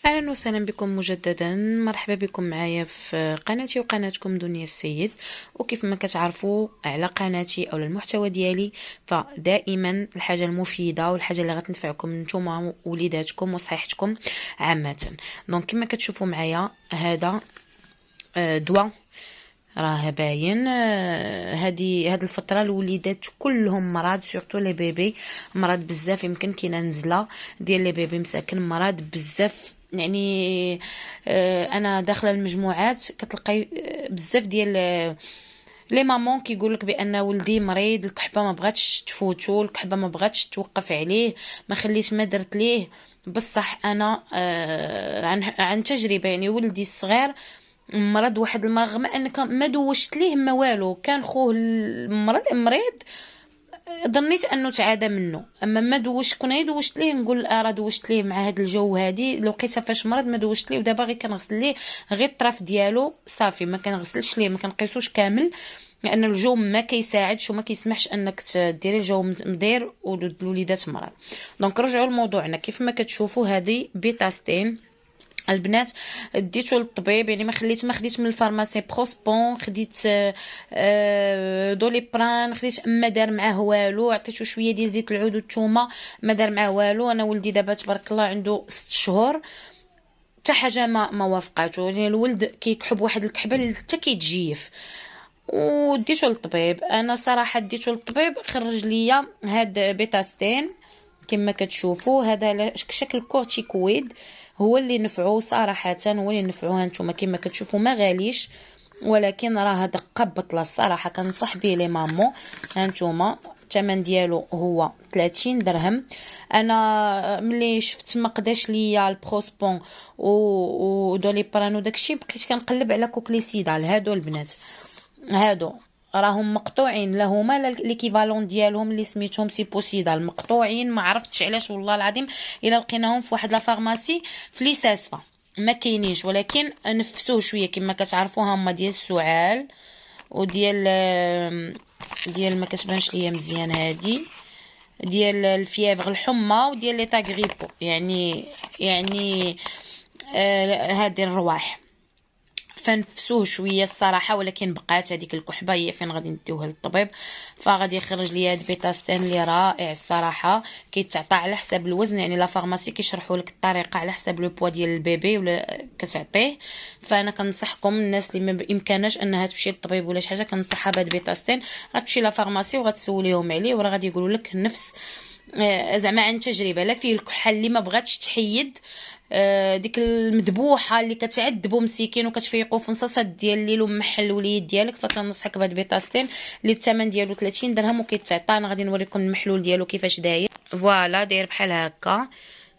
اهلا وسهلا بكم مجددا. مرحبا بكم معايا في قناتي وقناتكم دنيا السيد. وكيف ما كتعرفوا على قناتي او المحتوى ديالي، فدائما الحاجه المفيده والحاجه اللي غتنفعكم نتوما ووليداتكم وصحيحتكم عامه. دونك كما كتشوفوا معايا هذا دواء راه باين. هاد الفتره الوليدات كلهم مرض، سورتو لي بيبي مرض بزاف. يمكن كاينه نزله ديال لي بيبي مساكن مرض بزاف يعني. انا داخله المجموعات كتلقاي بزاف ديال لي مامون كيقول لك بان ولدي مريض، الكحبه ما بغاتش تفوتو، الكحبه ما بغاتش توقف عليه، ما خليش ما درت ليه. بصح انا عن تجربه، يعني ولدي الصغير مرض واحد المرض، رغم انك ما دوشت ليه ما والو، كان خوه مريض ظنيت انه تعادى منه. اما ما دوشت، كنا دوشت ليه نقول راه دوشت ليه مع هذا الجو هادي، لو لقيتها فاش مرض ما دوشت ليه. ودابا غير كنغسل ليه غير الطرف ديالو صافي، ما كنغسلش ليه، ما كنقيسوش كامل، لان الجو ما كيساعدش وما كيسمحش انك ديري الجو مدير والوليدات مرض. دونك رجعوا لموضوعنا. كيف ما كتشوفوا هذه بيتاستين البنات ديتو للطبيب، يعني ما خديت من الفارماسي بروسبون، خديت دوليبران، خديت ما دار معاه والو، عطيتو شويه ديال زيت العود والثومه ما دار معاه والو. انا ولدي دابا تبارك الله عنده 6 شهور، حتى حاجه ما وافقاتو، يعني الولد كيكحب واحد الكحبه حتى كيتجيف. وديتو للطبيب، انا صراحه ديتو للطبيب خرج ليا هاد بيتاستين كما كتشوفوا. هذا على شكل كورتيكويد، هو اللي نفعو صراحه، هو اللي نفعو. هانتوما كما كتشوفوا ما غاليش، ولكن راه دقه بطله الصراحه، كنصح به لي مامو. هانتوما الثمن ديالو هو 30 درهم. انا ملي شفت ما قداش ليا البروسبون ودوليبران وداكشي، بقيت كنقلب على كوكليسيدال. هادو البنات هادو راهم مقطوعين، لا هما لا ليكيفالون ديالهم اللي سميتهم سيبوسيدال مقطوعين. ما عرفتش علاش والله العظيم، الا لقيناهم في واحد لا فارماسي في لي ساسفا ما كاينينش، ولكن نفسوه شويه كما كتعرفوا هما ديال السعال وديال ما كتبانش ليا مزيان، هادي ديال الفيافغ الحمى وديال لي غريبو، يعني هذه الرواح. فنفسوه شويه الصراحه، ولكن بقات هذيك الكحبه هي فين غادي نديوها للطبيب. فغادي يخرج لي هاد بيتاستين اللي رائع الصراحه، كيتعطى على حساب الوزن، يعني لا فارماسي كيشرحوا لك الطريقه على حساب لو بوا ديال البيبي ولا كتعطيه. فانا كنصحكم الناس اللي ما بامكاناش انها تمشي للطبيب ولا شي حاجه، كنصحها بهاد بيتاستين. غتمشي لا فارماسي وغتسوليهم عليه، وراه غادي يقولوا لك نفس زعما عن تجربه. لا فيه الكحه اللي ما بغاتش تحيد، ديك المذبوحه اللي كتعذبوا مسكين وكتفيقوا في نص ديال الليل ومحل الوليد ديالك. فكنصحك بهاد بيتاستين اللي الثمن ديالو 30 درهم وكيتعطى. انا غادي نوريكم المحلول ديالو كيفاش داير. فوالا داير بحال هكا،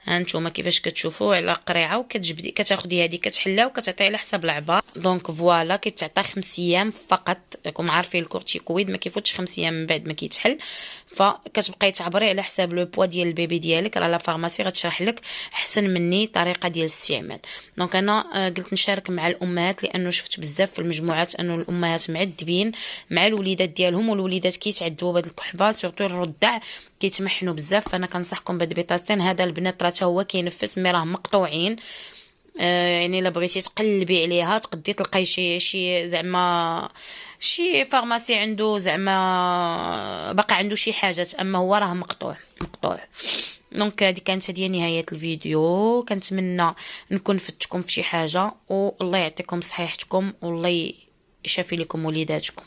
هانتوما كيفاش كتشوفوا على قريعه، وكتجبدي كتاخدي هذه كتحلها وكتعطيها على حساب العبار. دونك فوالا كيتعطى 5 ايام فقط. راكم عارفين الكورتيكويد ما كيفوتش 5 ايام من بعد ما كيتحل. فكتبقاي تعبري على حساب لو بوا ديال البيبي ديالك. راه لا فارماسي غتشرح لك احسن مني طريقه ديال الاستعمال. دونك انا قلت نشارك مع الامهات، لانه شفت بزاف في المجموعات انه الامهات معذبين مع الوليدات ديالهم، والوليدات كيتعذبوا بهاد الكحبه، سورتو الرضع كيتمحنوا بزاف. فانا كنصحكم بهاد بيتاستين. هذا البنات راه تا هو كينفس، مي راه مقطوعين. يعني الا بغيتي تقلبي عليها تقدي تلقاي شي زعما شي فارماسي عنده زعما باقي عنده شي حاجات، اما هو راه مقطوع. دونك هذه كانت هي نهايه الفيديو. كنتمنى نكون فتكم في شي حاجه، والله يعطيكم صحيحتكم، والله يشافي لكم وليداتكم.